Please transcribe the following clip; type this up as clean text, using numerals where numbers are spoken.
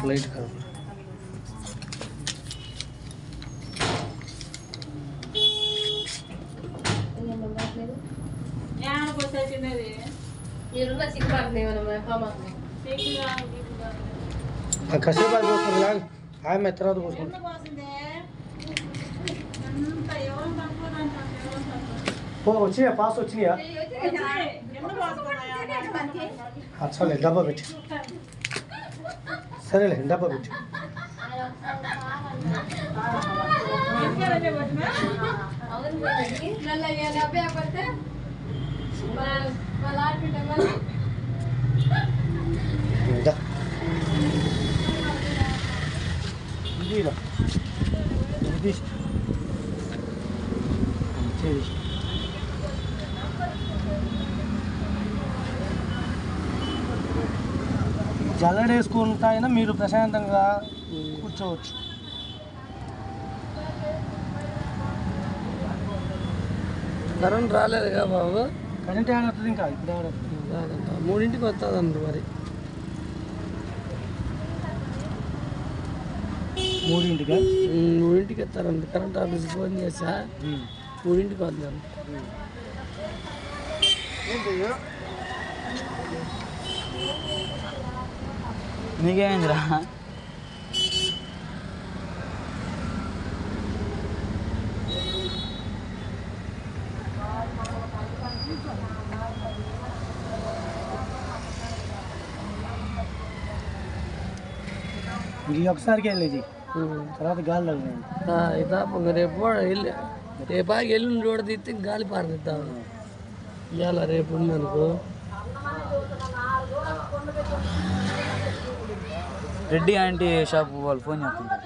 Flight कर कसे bye बोल लाग आय मैं तरह तो बोल वो వచ్చి పాస్ వచ్చినాయా अच्छा ले डब्बा बैठ सर ले डब्बा बैठ జల్లడేసుకుంటా అయినా మీరు ప్రశాంతంగా కూర్చోవచ్చు. కరెంట్ రాలేదుగా బాబు. కరెంట్ ఏడవుతుంది ఇంకా ఇప్పుడు ఏడవుతుంది 3ంటికి వస్తుందండి మరి 3ంటికి వస్తారండి. కరెంట్ ఆఫీస్కి ఫోన్ చేసా 3ంటికి వద్దాను. నీకేమైందిరా? ఒకసారికి వెళ్ళేది తర్వాత గాలి తగ్గినాయి. రేపాకి ఎల్లుండి రోడ్డు తీస్తే గాలి పారదిద్దాం. ఇవాళ రేపు ఉందనుకో. రెడ్డి ఆంటీ షాప్ వాళ్ళు ఫోన్ చేస్తున్నారు.